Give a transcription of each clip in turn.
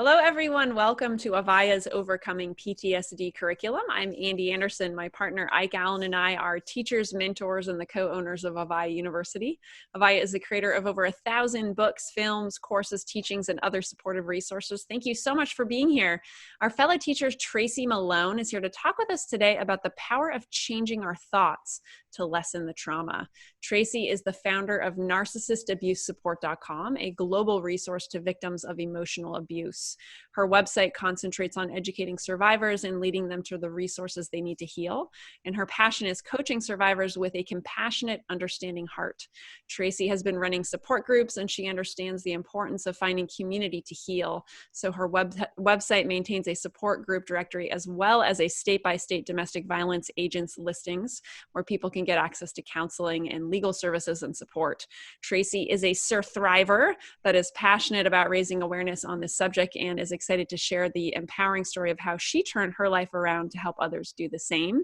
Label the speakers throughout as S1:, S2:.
S1: Hello, everyone. Welcome to Avaiya's Overcoming PTSD curriculum. I'm Andy Anderson. My partner Ike Allen and I are teachers, mentors, and the co-owners of Avaiya University. Avaiya is the creator of over 1,000 books, films, courses, teachings, and other supportive resources. Thank you so much for being here. Our fellow teacher, Tracy Malone, is here to talk with us today about the power of changing our thoughts to lessen the trauma. Tracy is the founder of NarcissistAbuseSupport.com, a global resource to victims of emotional abuse. Her website concentrates on educating survivors and leading them to the resources they need to heal. And her passion is coaching survivors with a compassionate, understanding heart. Tracy has been running support groups, and she understands the importance of finding community to heal. So her website maintains a support group directory as well as a state-by-state domestic violence agents listings where people can get access to counseling and legal services and support. Tracy is a surthriver that is passionate about raising awareness on this subject and is excited to share the empowering story of how she turned her life around to help others do the same.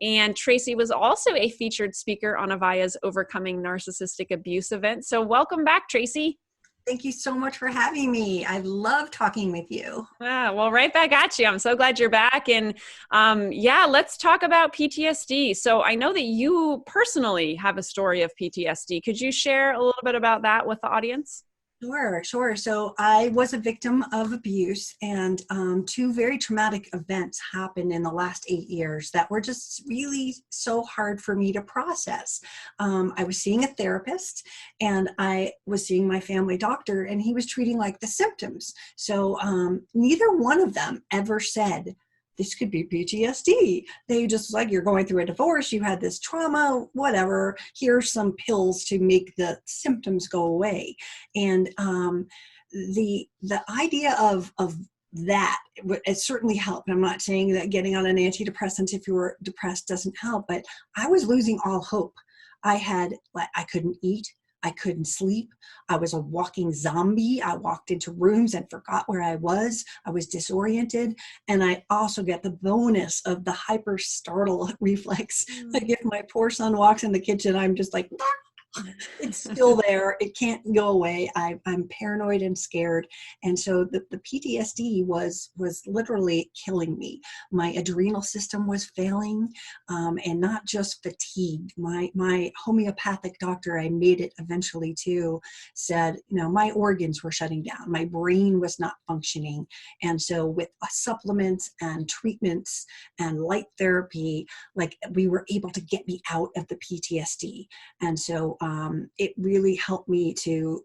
S1: And Tracy was also a featured speaker on Avaiya's Overcoming Narcissistic Abuse event. So welcome back, Tracy.
S2: Thank you so much for having me. I love talking with you.
S1: Well, right back at you. I'm so glad you're back. And yeah, let's talk about PTSD. So I know that you personally have a story of PTSD. Could you share a little bit about that with the audience?
S2: Sure. So I was a victim of abuse, and two very traumatic events happened in the last 8 years that were just really so hard for me to process. I was seeing a therapist, and I was seeing my family doctor, and he was treating like the symptoms. So neither one of them ever said, this could be PTSD. They just like, you're going through a divorce, you had this trauma, whatever, here's some pills to make the symptoms go away. And the idea of that, it certainly helped. I'm not saying that getting on an antidepressant if you were depressed doesn't help, but I was losing all hope. I couldn't eat. I couldn't sleep. I was a walking zombie. I walked into rooms and forgot where I was. I was disoriented. And I also get the bonus of the hyper startle reflex. Like if my poor son walks in the kitchen, I'm just like, it's still there. It can't go away. I'm paranoid and scared. And so the PTSD was literally killing me. My adrenal system was failing, and not just fatigued. My homeopathic doctor, I made it eventually to, said, my organs were shutting down. My brain was not functioning. And so with supplements and treatments and light therapy, like we were able to get me out of the PTSD. And so it really helped me to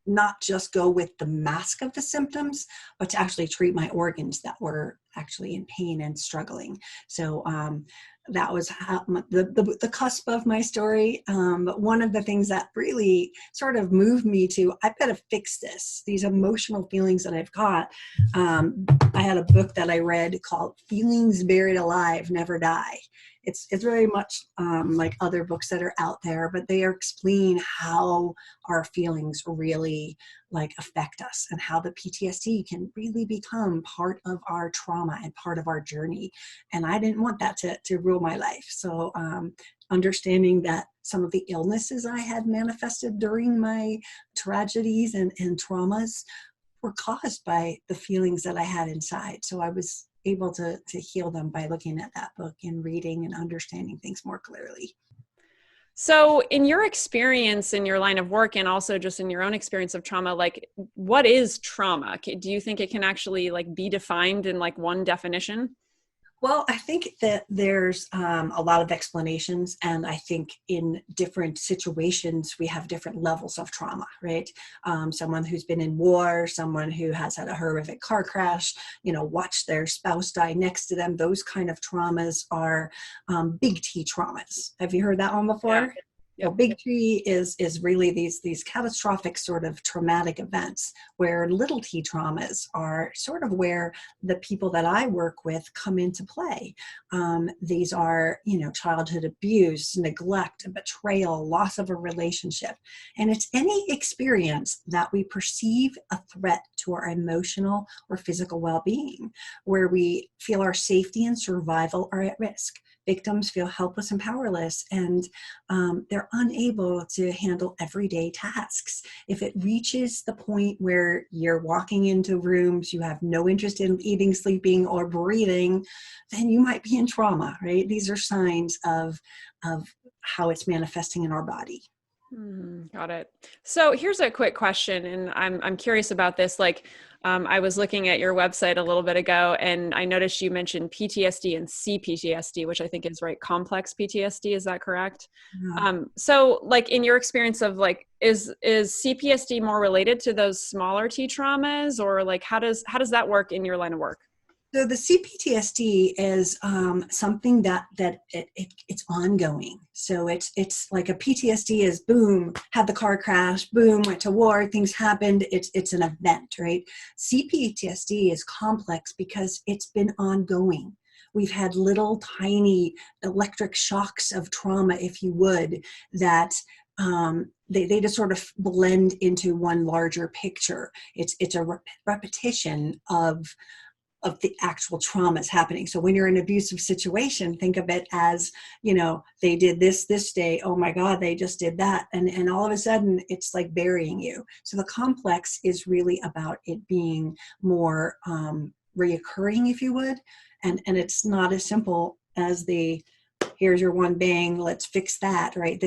S2: not just go with the mask of the symptoms, but to actually treat my organs that were actually in pain and struggling. So that was the cusp of my story. But one of the things that really sort of moved me to, I've got to fix this, these emotional feelings that I've got. I had a book that I read called Feelings Buried Alive Never Die. It's very much like other books that are out there, but they explain how our feelings really affect us and how the PTSD can really become part of our trauma and part of our journey. And I didn't want that to rule my life. So understanding that some of the illnesses I had manifested during my tragedies and traumas were caused by the feelings that I had inside. So I was able to heal them by looking at that book and reading and understanding things more clearly.
S1: So in your experience in your line of work and also just in your own experience of trauma, what is trauma? Do you think it can actually be defined in one definition?
S2: Well, I think that there's a lot of explanations, and I think in different situations we have different levels of trauma, right? Someone who's been in war, someone who has had a horrific car crash, watched their spouse die next to them. Those kind of traumas are big T traumas. Have you heard that one before?
S1: Yeah.
S2: Big T is really these catastrophic sort of traumatic events, where little T traumas are sort of where the people that I work with come into play. These are, childhood abuse, neglect, betrayal, loss of a relationship. And it's any experience that we perceive a threat to our emotional or physical well-being, where we feel our safety and survival are at risk. victims feel helpless and powerless, and they're unable to handle everyday tasks. If it reaches the point where you're walking into rooms, you have no interest in eating, sleeping, or breathing, then you might be in trauma, right? These are signs of how it's manifesting in our body.
S1: Got it. So here's a quick question, and I'm curious about this. Like, I was looking at your website a little bit ago, and I noticed you mentioned PTSD and CPTSD, which I think is right, complex PTSD. Is that correct?
S2: Yeah.
S1: So, like, in your experience of like, is CPTSD more related to those smaller T traumas, or like how does that work in your line of work?
S2: So the CPTSD is something it's ongoing. So it's like a PTSD is boom, had the car crash, boom, went to war, things happened. It's an event, right? CPTSD is complex because it's been ongoing. We've had little tiny electric shocks of trauma, if you would, that they just sort of blend into one larger picture. It's a repetition of the actual traumas happening. So when you're in an abusive situation, think of it as, they did this day. Oh my God, they just did that. And all of a sudden it's like burying you. So the complex is really about it being more reoccurring, if you would. And it's not as simple as here's your one bang, let's fix that, right?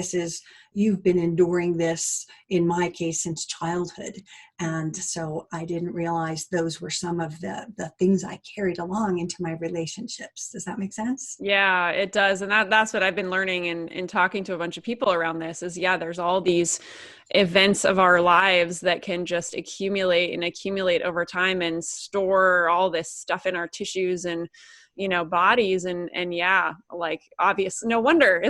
S2: You've been enduring this, in my case, since childhood. And so I didn't realize those were some of the things I carried along into my relationships. Does that make sense?
S1: Yeah, it does. And that's what I've been learning in talking to a bunch of people around this is, yeah, there's all these events of our lives that can just accumulate and accumulate over time and store all this stuff in our tissues and, bodies. And yeah, like it's no wonder,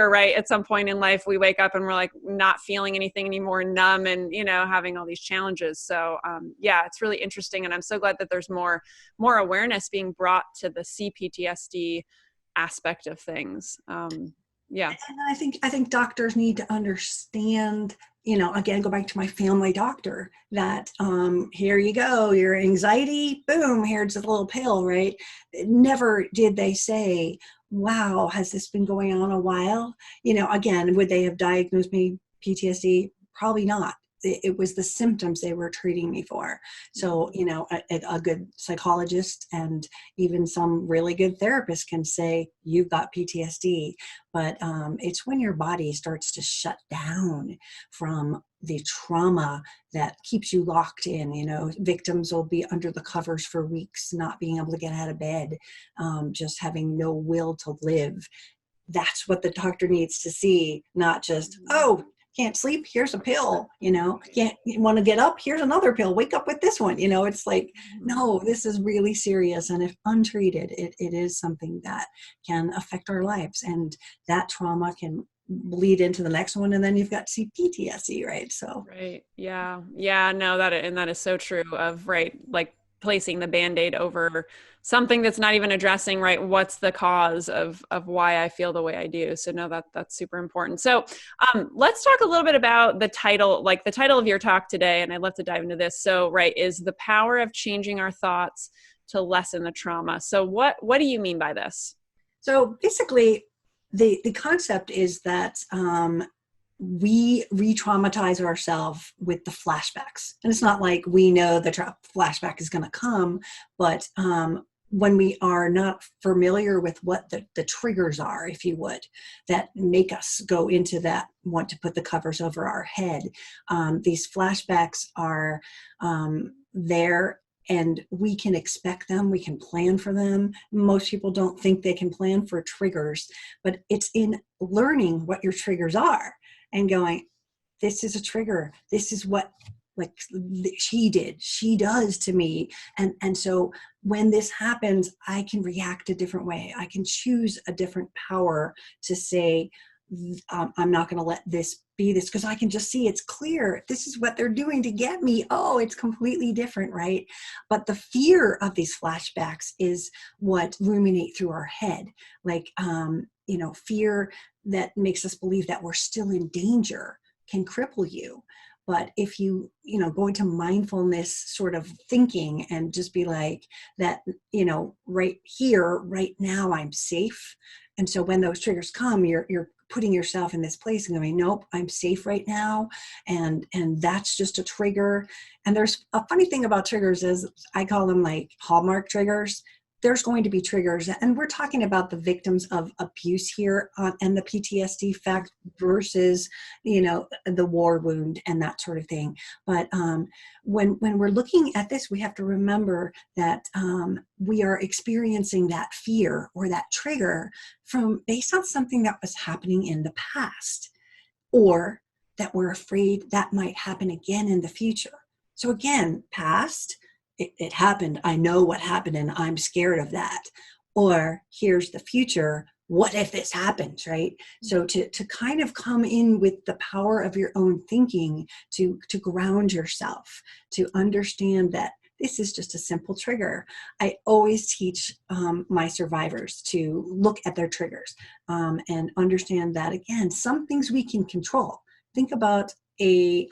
S1: right? At some point in life, we wake up and we're like not feeling anything anymore, numb and, having all these challenges. So yeah, it's really interesting. And I'm so glad that there's more awareness being brought to the CPTSD aspect of things. Yeah.
S2: And I think doctors need to understand, again, go back to my family doctor, that here you go, your anxiety, boom, here's a little pill, right? Never did they say, wow, has this been going on a while? Again, would they have diagnosed me PTSD? Probably not. It was the symptoms they were treating me for. So, a good psychologist and even some really good therapists can say, you've got PTSD. But it's when your body starts to shut down from the trauma that keeps you locked in. Victims will be under the covers for weeks, not being able to get out of bed, just having no will to live. That's what the doctor needs to see, not just, oh, can't sleep, here's a pill, can't want to get up, here's another pill, wake up with this one. It's like, no, this is really serious. And if untreated, it is something that can affect our lives. And that trauma can bleed into the next one. And then you've got CPTSD, right? So.
S1: Right. Yeah. Yeah. No, that is so true of, right, like placing the Band-Aid over something that's not even addressing, right, what's the cause of why I feel the way I do. So no, that's super important. So let's talk a little bit about the title of your talk today. And I'd love to dive into this. So, right, is the power of changing our thoughts to lessen the trauma. So what do you mean by this?
S2: So basically the concept is that we re-traumatize ourselves with the flashbacks. And it's not like we know the flashback is going to come, but when we are not familiar with what the triggers are, if you would, that make us go into that, want to put the covers over our head, these flashbacks are there. And we can expect them, we can plan for them. Most people don't think they can plan for triggers, but it's in learning what your triggers are and going, this is a trigger. This is what she does to me. And so when this happens, I can react a different way. I can choose a different power to say, I'm not going to let this be this, because I can just see it's clear. This is what they're doing to get me. Oh, it's completely different, right? But the fear of these flashbacks is what ruminate through our head. Like, fear that makes us believe that we're still in danger can cripple you. But if you, go into mindfulness sort of thinking and just be like that, right here, right now, I'm safe. And so when those triggers come, you're putting yourself in this place and going, nope, I'm safe right now. And that's just a trigger. And there's a funny thing about triggers is I call them like hallmark triggers. There's going to be triggers, and we're talking about the victims of abuse here and the PTSD fact versus, the war wound and that sort of thing. But when we're looking at this, we have to remember that we are experiencing that fear or that trigger based on something that was happening in the past, or that we're afraid that might happen again in the future. So again, past, it happened. I know what happened and I'm scared of that. Or here's the future. What if this happens, right? So to kind of come in with the power of your own thinking, to ground yourself, to understand that this is just a simple trigger. I always teach my survivors to look at their triggers and understand that, again, some things we can control. Think about a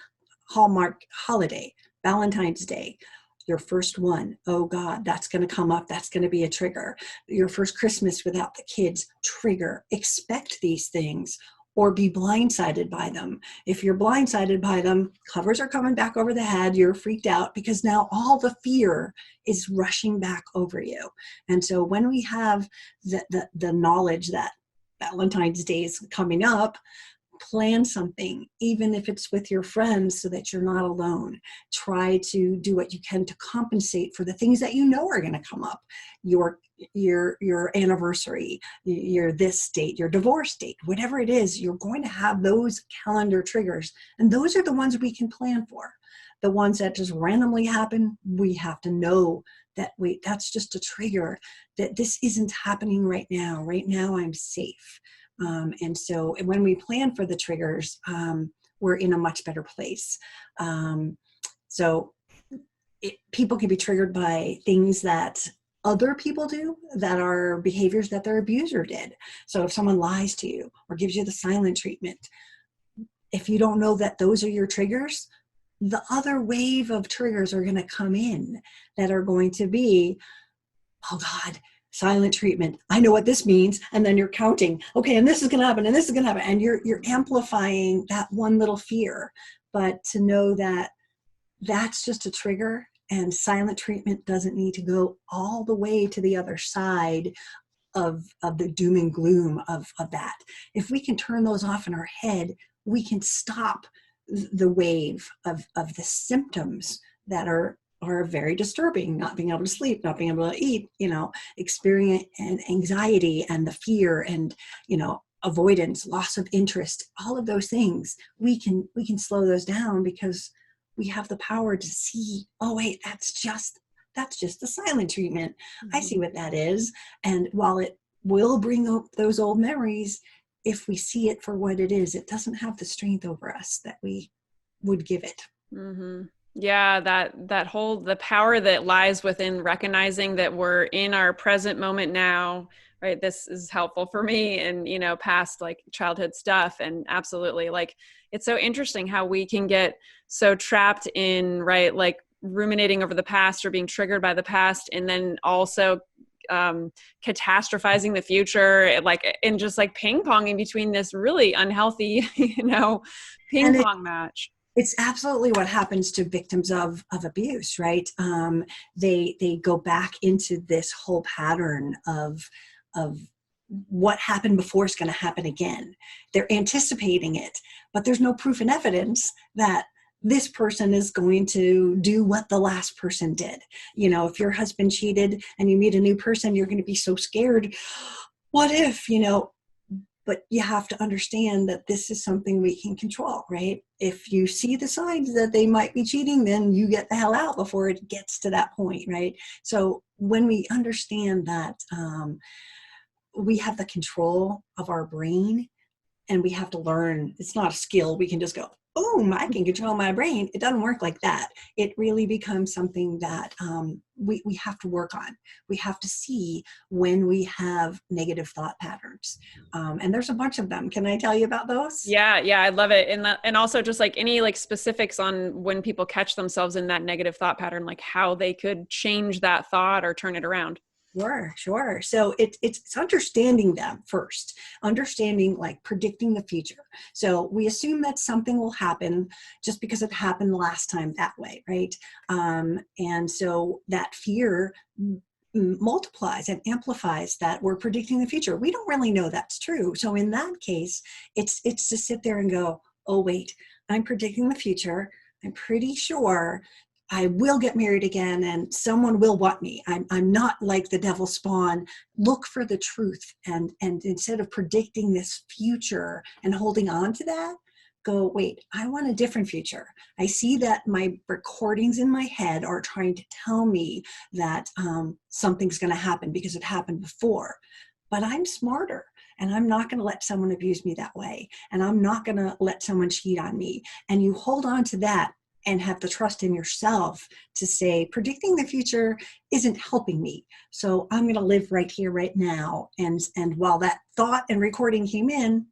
S2: Hallmark holiday, Valentine's Day. Your first one, oh God, that's going to come up. That's going to be a trigger. Your first Christmas without the kids, trigger. Expect these things or be blindsided by them. If you're blindsided by them, covers are coming back over the head. You're freaked out because now all the fear is rushing back over you. And so when we have the knowledge that Valentine's Day is coming up, plan something, even if it's with your friends, so that you're not alone. Try to do what you can to compensate for the things that you know are going to come up. Your anniversary, your this date, your divorce date, whatever it is, you're going to have those calendar triggers. And those are the ones we can plan for. The ones that just randomly happen, we have to know that, wait, that's just a trigger, that this isn't happening right now. Right now, I'm safe. And so when we plan for the triggers, we're in a much better place. People can be triggered by things that other people do that are behaviors that their abuser did. So if someone lies to you or gives you the silent treatment, if you don't know that those are your triggers, the other wave of triggers are going to come in that are going to be, oh God, silent treatment. I know what this means. And then you're counting, okay, and this is going to happen, and this is going to happen. And you're amplifying that one little fear. But to know that that's just a trigger, and silent treatment doesn't need to go all the way to the other side of the doom and gloom of that. If we can turn those off in our head, we can stop the wave of the symptoms that are very disturbing. Not being able to sleep, not being able to eat, experience and anxiety and the fear and, avoidance, loss of interest, all of those things. We can slow those down because we have the power to see, oh wait, that's just the silent treatment. Mm-hmm. I see what that is. And while it will bring up those old memories, if we see it for what it is, it doesn't have the strength over us that we would give it.
S1: Mm-hmm. Yeah, the power that lies within recognizing that we're in our present moment now, right? This is helpful for me and, past like childhood stuff. And absolutely, like, it's so interesting how we can get so trapped in, right, like ruminating over the past or being triggered by the past, and then also catastrophizing the future, like, and just like ping ponging between this really unhealthy, ping pong match.
S2: It's absolutely what happens to victims of abuse, right? They go back into this whole pattern of what happened before is going to happen again. They're anticipating it, but there's no proof and evidence that this person is going to do what the last person did. If your husband cheated and you meet a new person, you're going to be so scared. What if, But you have to understand that this is something we can control, right? If you see the signs that they might be cheating, then you get the hell out before it gets to that point, right? So when we understand that we have the control of our brain, and we have to learn, it's not a skill, we can just go, boom, I can control my brain. It doesn't work like that. It really becomes something that we have to work on. We have to see when we have negative thought patterns. And there's a bunch of them. Can I tell you about those?
S1: Yeah, I love it. And also just like any like specifics on when people catch themselves in that negative thought pattern, like how they could change that thought or turn it around.
S2: Sure. So it's understanding them first, understanding like predicting the future. So we assume that something will happen just because it happened last time that way, right? And so that fear multiplies and amplifies that we're predicting the future. We don't really know that's true. So in that case, it's to sit there and go, oh wait, I'm predicting the future. I'm pretty sure I will get married again and someone will want me. I'm not like the devil's spawn. Look for the truth. And instead of predicting this future and holding on to that, go, wait, I want a different future. I see that my recordings in my head are trying to tell me that something's going to happen because it happened before. But I'm smarter. And I'm not going to let someone abuse me that way. And I'm not going to let someone cheat on me. And you hold on to that and have the trust in yourself to say, predicting the future isn't helping me. So I'm going to live right here, right now. And while that thought and recording came in,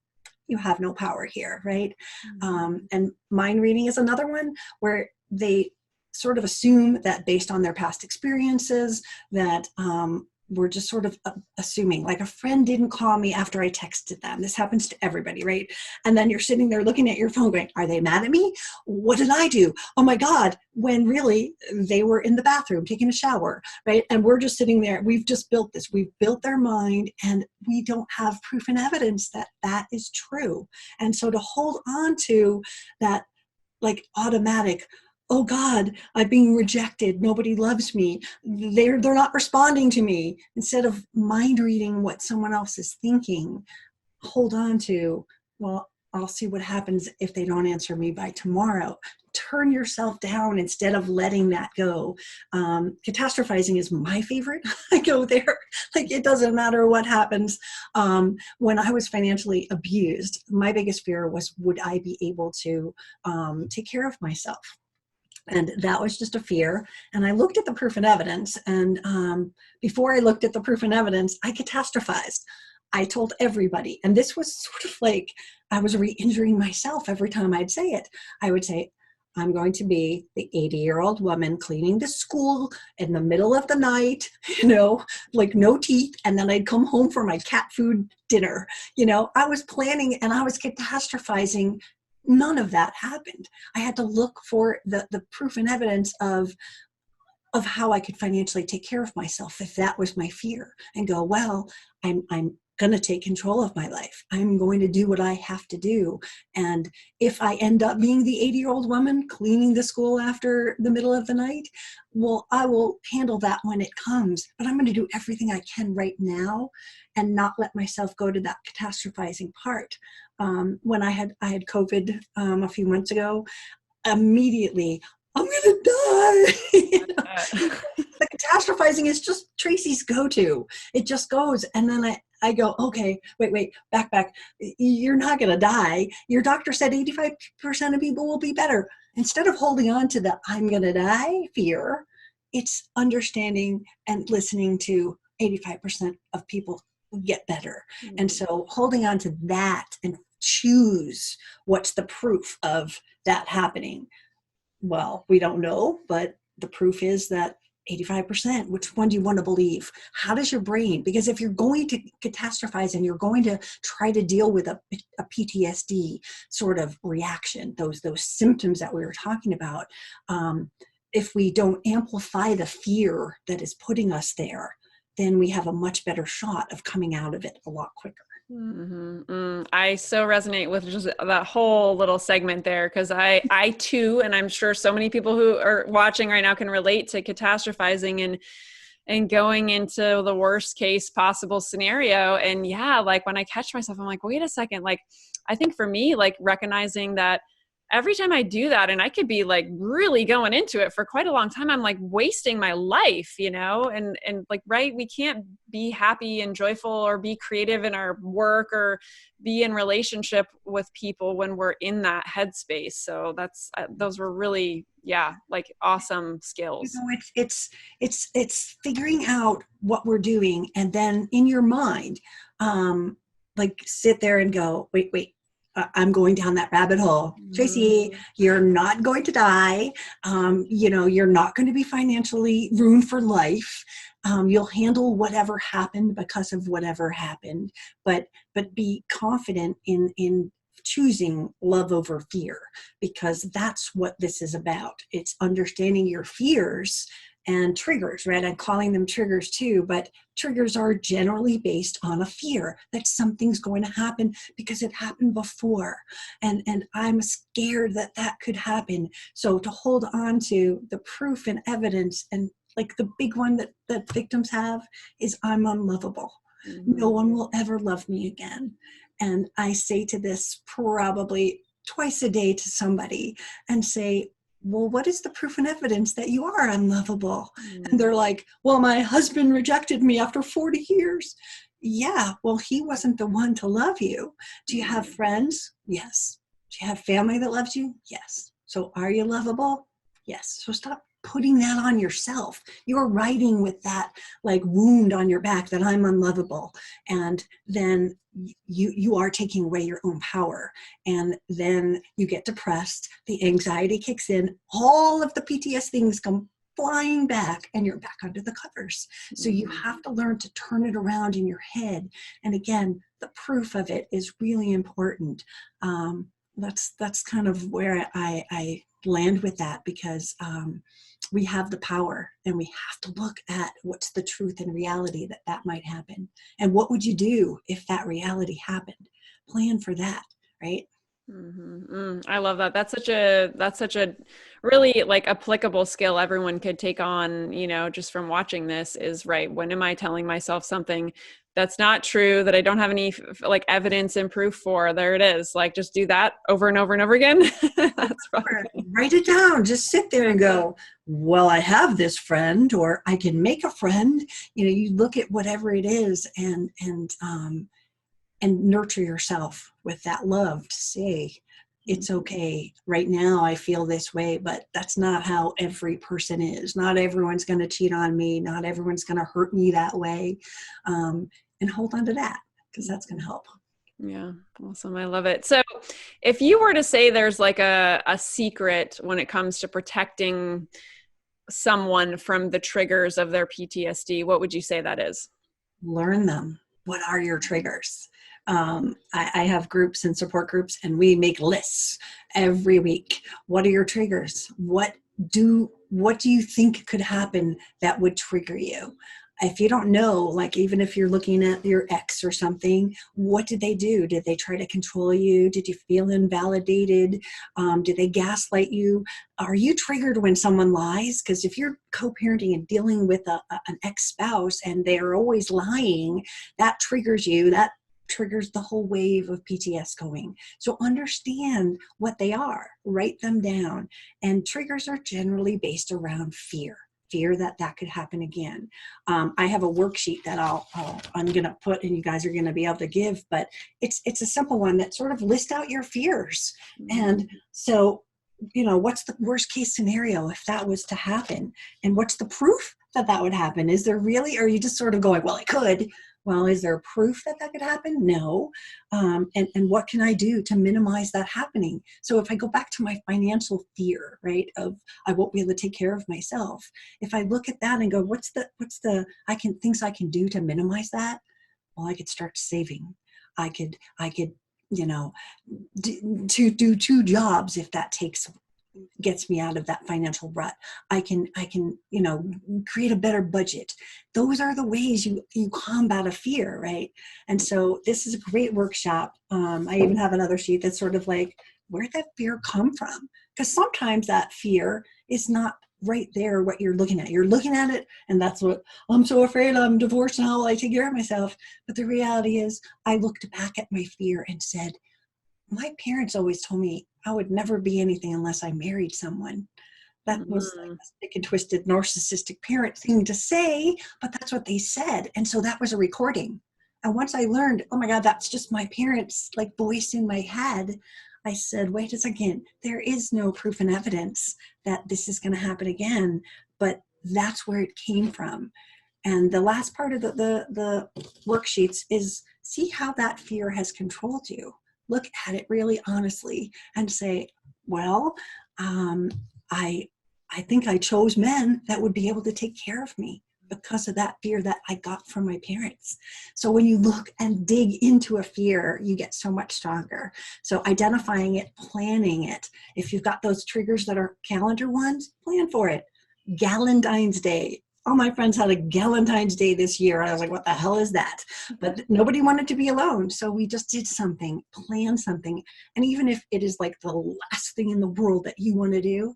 S2: you have no power here, right? And mind reading is another one where they sort of assume that based on their past experiences that we're just sort of assuming, like a friend didn't call me after I texted them. This happens to everybody, right? And then you're sitting there looking at your phone going, are they mad at me? What did I do? Oh my God, when really they were in the bathroom taking a shower, right? And we're just sitting there. We've just built this. We've built their mind and we don't have proof and evidence that that is true. And so to hold on to that like automatic, oh God, I'm being rejected. Nobody loves me. They're not responding to me. Instead of mind reading what someone else is thinking, hold on to, well, I'll see what happens if they don't answer me by tomorrow. Turn yourself down instead of letting that go. Catastrophizing is my favorite. I go there. Like it doesn't matter what happens. When I was financially abused, my biggest fear was, would I be able to take care of myself? And that was just a fear. And I looked at the proof and evidence. And before I looked at the proof and evidence, I catastrophized. I told everybody. And this was sort of like I was re-injuring myself every time I'd say it. I would say, I'm going to be the 80-year-old woman cleaning the school in the middle of the night, like no teeth. And then I'd come home for my cat food dinner. I was planning and I was catastrophizing. None of that happened. I had to look for the proof and evidence of how I could financially take care of myself if that was my fear, and go, well, I'm going to take control of my life. I'm going to do what I have to do. And if I end up being the 80-year-old woman cleaning the school after the middle of the night, well, I will handle that when it comes. But I'm going to do everything I can right now and not let myself go to that catastrophizing part. When I had COVID a few months ago, immediately, I'm going to die. The catastrophizing is just Tracy's go-to. It just goes. And then I go, okay, wait, back. You're not going to die. Your doctor said 85% of people will be better. Instead of holding on to the I'm going to die fear, it's understanding and listening to 85% of people get better. Mm-hmm. And so holding on to that and choose what's the proof of that happening. Well, we don't know, but the proof is that 85%, which one do you want to believe? How does your brain, because if you're going to catastrophize and you're going to try to deal with a PTSD sort of reaction, those symptoms that we were talking about, if we don't amplify the fear that is putting us there, then we have a much better shot of coming out of it a lot quicker.
S1: Mm-hmm. I so resonate with just that whole little segment there, because I too, and I'm sure so many people who are watching right now can relate to catastrophizing and going into the worst case possible scenario. And yeah, like when I catch myself, I'm like, wait a second. Like, I think for me, like recognizing that every time I do that, and I could be like really going into it for quite a long time, I'm like wasting my life, and like, right. We can't be happy and joyful or be creative in our work or be in relationship with people when we're in that headspace. So that's, those were really, yeah, like awesome skills.
S2: It's figuring out what we're doing, and then in your mind, like sit there and go, wait, I'm going down that rabbit hole. Tracy, you're not going to die. You're not going to be financially ruined for life. You'll handle whatever happened because of whatever happened, but be confident in choosing love over fear, because that's what this is about. It's understanding your fears and triggers, right? I'm calling them triggers too, but triggers are generally based on a fear that something's going to happen because it happened before. And I'm scared that that could happen. So to hold on to the proof and evidence, and like the big one that victims have is, I'm unlovable. No one will ever love me again. And I say to this probably twice a day to somebody and say, well, what is the proof and evidence that you are unlovable? And they're like, well, my husband rejected me after 40 years. Yeah, well, he wasn't the one to love you. Do you have friends? Yes. Do you have family that loves you? Yes. So are you lovable? Yes. So stop putting that on yourself. You're writing with that like wound on your back that I'm unlovable. And then you are taking away your own power. And then you get depressed, the anxiety kicks in, all of the PTSD things come flying back, and you're back under the covers. So you have to learn to turn it around in your head. And again, the proof of it is really important. That's kind of where I land with that, because we have the power, and we have to look at what's the truth and reality that might happen. And what would you do if that reality happened? Plan for that, right?
S1: I love that. That's such a really like applicable skill everyone could take on, just from watching this is, right, when am I telling myself something that's not true, that I don't have any like evidence and proof for? There it is. Like, just do that over and over and over again. That's probably...
S2: Write it down. Just sit there and go, well, I have this friend, or I can make a friend. You look at whatever it is, and nurture yourself with that love to say, it's okay. Right now I feel this way, but that's not how every person is. Not everyone's going to cheat on me. Not everyone's going to hurt me that way. And hold on to that, because that's going to help.
S1: Yeah. Awesome. I love it. So if you were to say there's like a secret when it comes to protecting someone from the triggers of their PTSD, what would you say that is?
S2: Learn them. What are your triggers? I have groups and support groups, and we make lists every week. What are your triggers? What do you think could happen that would trigger you? If you don't know, like even if you're looking at your ex or something, what did they do? Did they try to control you? Did you feel invalidated? Did they gaslight you? Are you triggered when someone lies? Because if you're co-parenting and dealing with an ex-spouse and they're always lying, that triggers you. That triggers the whole wave of PTS going. So understand what they are, write them down. And triggers are generally based around fear that could happen again. I have a worksheet that I'm going to put, and you guys are going to be able to give, but it's a simple one that sort of lists out your fears. And so, what's the worst case scenario if that was to happen? And what's the proof that would happen? Is there really, or are you just sort of going, well, it could? Well, is there proof that could happen? No. And what can I do to minimize that happening? So if I go back to my financial fear, right, of I won't be able to take care of myself. If I look at that and go, what's the things I can do to minimize that? Well, I could start saving. I could do 2 jobs if that gets me out of that financial rut. I can create a better budget. Those are the ways you combat a fear, right? And so this is a great workshop. I even have another sheet that's sort of like, where'd that fear come from? Because sometimes that fear is not right there what you're looking at. You're looking at it, and that's what, I'm so afraid I'm divorced, and how will I take care of myself? But the reality is, I looked back at my fear and said, my parents always told me I would never be anything unless I married someone. That was like a sick and twisted narcissistic parent thing to say, but that's what they said. And so that was a recording. And once I learned, oh my God, that's just my parents' like voice in my head, I said, wait a second, there is no proof and evidence that this is going to happen again, but that's where it came from. And the last part of the worksheets is see how that fear has controlled you. Look at it really honestly and say, well, I think I chose men that would be able to take care of me because of that fear that I got from my parents. So when you look and dig into a fear, you get so much stronger. So identifying it, planning it. If you've got those triggers that are calendar ones, plan for it. Galentine's Day. All my friends had a Galentine's Day this year. I was like, what the hell is that? But nobody wanted to be alone. So we just did something, plan something. And even if it is like the last thing in the world that you want to do,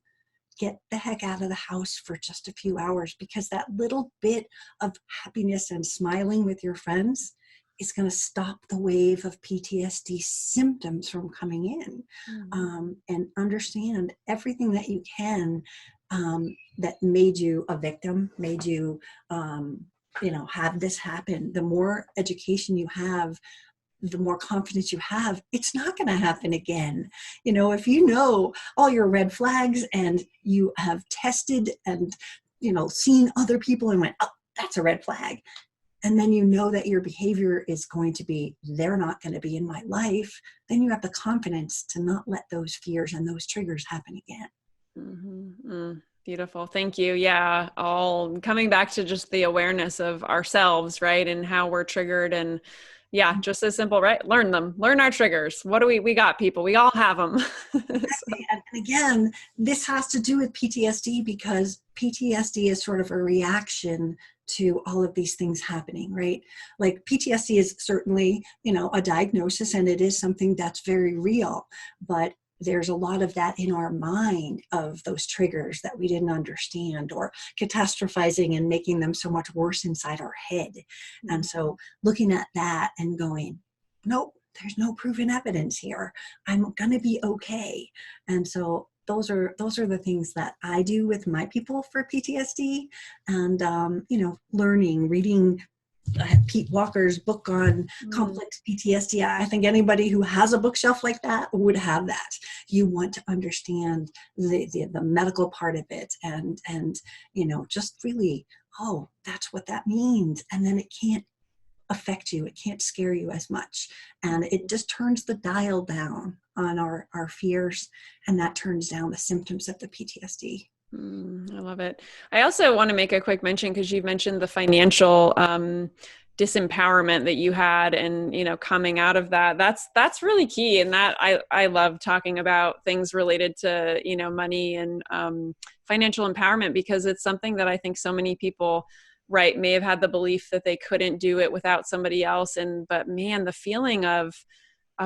S2: get the heck out of the house for just a few hours, because that little bit of happiness and smiling with your friends is going to stop the wave of PTSD symptoms from coming in. And understand everything that you can that made you a victim, made you, have this happen. The more education you have, the more confidence you have, it's not going to happen again. If you know all your red flags and you have tested and, seen other people and went, oh, that's a red flag. And then you know that your behavior is going to be, they're not going to be in my life. Then you have the confidence to not let those fears and those triggers happen again.
S1: Beautiful. Thank you. Yeah. All coming back to just the awareness of ourselves, right? And how we're triggered, and yeah, just as simple, right? Learn them, learn our triggers. What do we got, people? We all have them.
S2: Exactly. And again, this has to do with PTSD because PTSD is sort of a reaction to all of these things happening, right? Like PTSD is certainly, a diagnosis, and it is something that's very real, but there's a lot of that in our mind of those triggers that we didn't understand, or catastrophizing and making them so much worse inside our head. And so looking at that and going, nope, there's no proven evidence here. I'm going to be okay. And so those are the things that I do with my people for PTSD, and, learning, reading Pete Walker's book on complex PTSD. I think anybody who has a bookshelf like that would have that. You want to understand the medical part of it, and just really, oh, that's what that means. And then it can't affect you. It can't scare you as much. And it just turns the dial down on our fears, and that turns down the symptoms of the PTSD.
S1: I love it. I also want to make a quick mention, because you've mentioned the financial disempowerment that you had, and coming out of that. That's really key. And that I love talking about things related to money and financial empowerment, because it's something that I think so many people, right, may have had the belief that they couldn't do it without somebody else. But man, the feeling of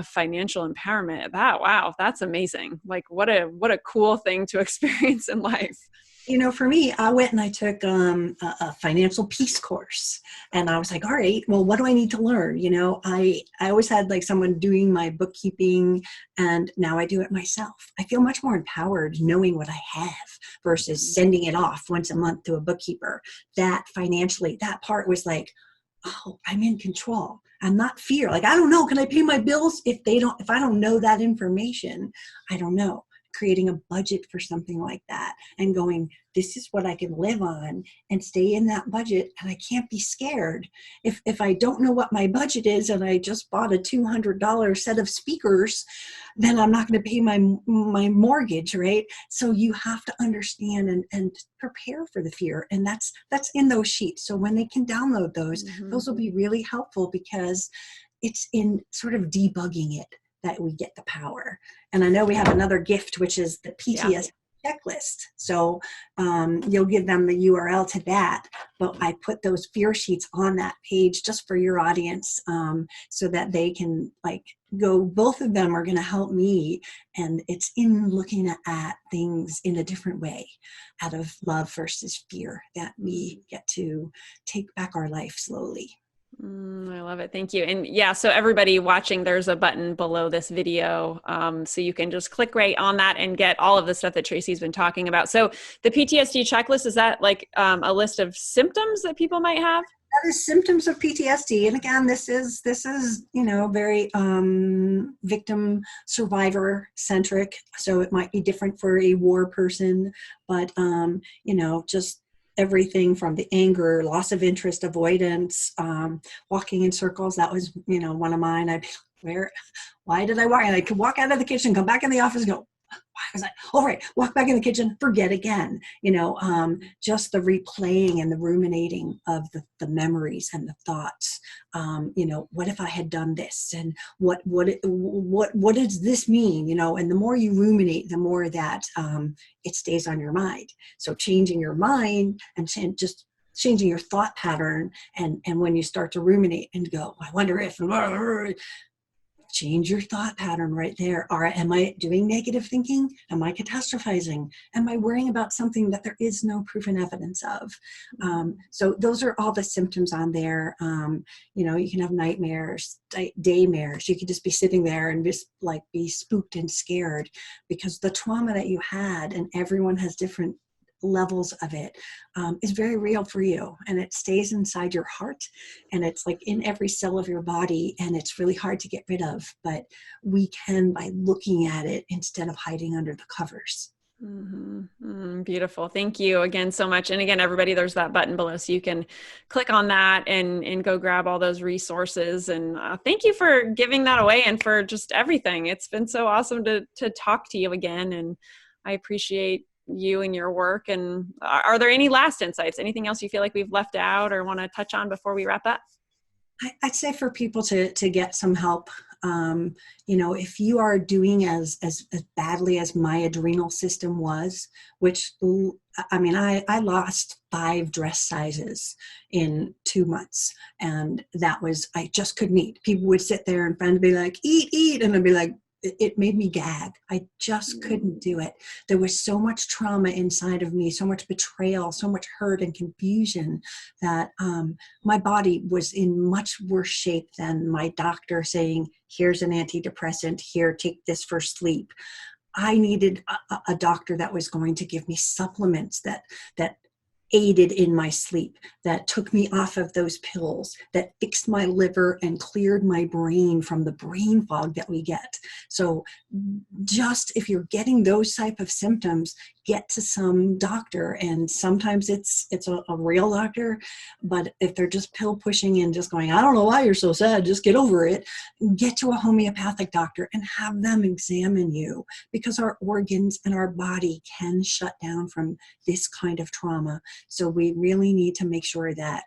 S1: financial empowerment, wow, that's amazing. Like what a cool thing to experience in life.
S2: For me, I went and I took a financial peace course, and I was like, all right, well, what do I need to learn? I always had like someone doing my bookkeeping, and now I do it myself. I feel much more empowered knowing what I have versus sending it off once a month to a bookkeeper. That financially, that part was like, oh, I'm in control. I'm not fear. Like, I don't know. Can I pay my bills? If I don't know that information, I don't know. Creating a budget for something like that and going, this is what I can live on and stay in that budget. And I can't be scared. If I don't know what my budget is and I just bought a $200 set of speakers, then I'm not going to pay my mortgage, right? So you have to understand and prepare for the fear. And that's in those sheets. So when they can download those, those will be really helpful, because it's in sort of debugging it that we get the power. And I know we have another gift, which is the PTSD checklist. So you'll give them the URL to that, but I put those fear sheets on that page just for your audience, so that they can go. Both of them are going to help me, and it's in looking at things in a different way, out of love versus fear, that we get to take back our life slowly.
S1: I love it. Thank you. And yeah, so everybody watching, there's a button below this video. So you can just click right on that and get all of the stuff that Tracy's been talking about. So the PTSD checklist, is that like a list of symptoms that people might have?
S2: That is symptoms of PTSD. And again, this is, very victim survivor centric. So it might be different for a war person, but, just everything from the anger, loss of interest, avoidance, walking in circles. That was, one of mine. I'd be, why did I walk? And I could walk out of the kitchen, come back in the office, and go, why was I, all right, walk back in the kitchen, forget again, just the replaying and the ruminating of the memories and the thoughts. What if I had done this? And what does this mean? And the more you ruminate, the more that it stays on your mind. So changing your mind and just changing your thought pattern. And when you start to ruminate and go, I wonder if, change your thought pattern right there. Am I doing negative thinking? Am I catastrophizing? Am I worrying about something that there is no proof and evidence of? So those are all the symptoms on there. You can have nightmares, daymares. You could just be sitting there and just like be spooked and scared because the trauma that you had, and everyone has different levels of it, is very real for you, and it stays inside your heart, and it's like in every cell of your body, and it's really hard to get rid of, but we can by looking at it instead of hiding under the covers.
S1: Beautiful. Thank you again so much. And again, everybody, there's that button below, so you can click on that and go grab all those resources. And thank you for giving that away and for just everything. It's been so awesome to talk to you again, and I appreciate you and your work. And are there any last insights? Anything else you feel like we've left out or want to touch on before we wrap up?
S2: I'd say for people to get some help, if you are doing as badly as my adrenal system was, which, I lost 5 dress sizes in 2 months. And that was, I just couldn't eat. People would sit there and friends be like, eat. And I'd be like, it made me gag. I just couldn't do it. There was so much trauma inside of me, so much betrayal, so much hurt and confusion that my body was in much worse shape than my doctor saying, here's an antidepressant, here, take this for sleep. I needed a doctor that was going to give me supplements that aided in my sleep, that took me off of those pills, that fixed my liver and cleared my brain from the brain fog that we get. So just if you're getting those type of symptoms, get to some doctor. And sometimes it's a real doctor, but if they're just pill pushing and just going, I don't know why you're so sad, just get over it, get to a homeopathic doctor and have them examine you, because our organs and our body can shut down from this kind of trauma. So we really need to make sure that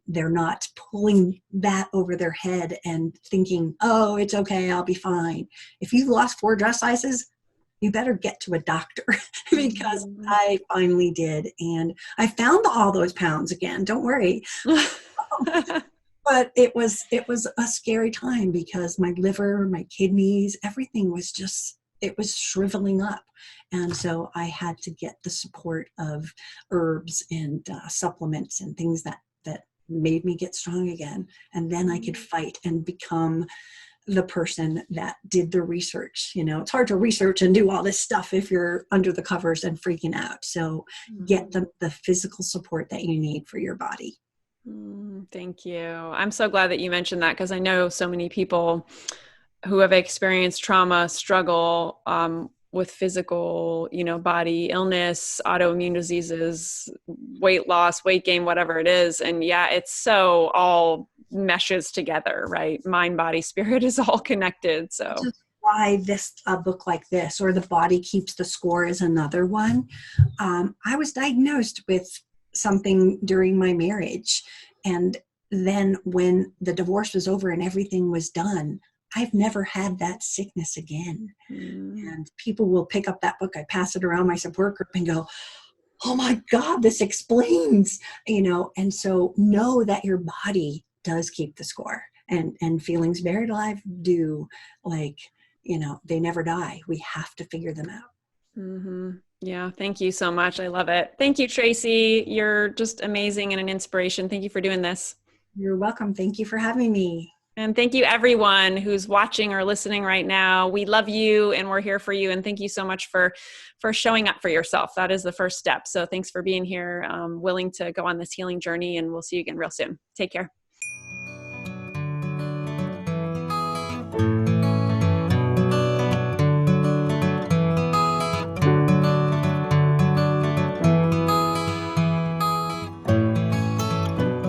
S2: they're not pulling that over their head and thinking, oh, it's okay, I'll be fine. If you've lost 4 dress sizes, you better get to a doctor because I finally did. And I found all those pounds again. Don't worry. But it was a scary time because my liver, my kidneys, everything was just, it was shriveling up. And so I had to get the support of herbs and supplements and things that made me get strong again. And then I could fight and become the person that did the research. It's hard to research and do all this stuff if you're under the covers and freaking out. So get the physical support that you need for your body.
S1: Thank you. I'm so glad that you mentioned that, because I know so many people who have experienced trauma struggle with physical, body illness, autoimmune diseases, weight loss, weight gain, whatever it is. And yeah, it's so all meshes together, right? Mind, body, spirit is all connected. So
S2: why this book like this, or The Body Keeps the Score, is another one. I was diagnosed with something during my marriage. And then when the divorce was over and everything was done, I've never had that sickness again. And people will pick up that book. I pass it around my support group and go, oh my God, this explains, and so know that your body does keep the score, and feelings buried alive do, they never die. We have to figure them out.
S1: Yeah. Thank you so much. I love it. Thank you, Tracy. You're just amazing and an inspiration. Thank you for doing this.
S2: You're welcome. Thank you for having me.
S1: And thank you everyone who's watching or listening right now. We love you and we're here for you. And thank you so much for showing up for yourself. That is the first step. So thanks for being here, willing to go on this healing journey, and we'll see you again real soon. Take care.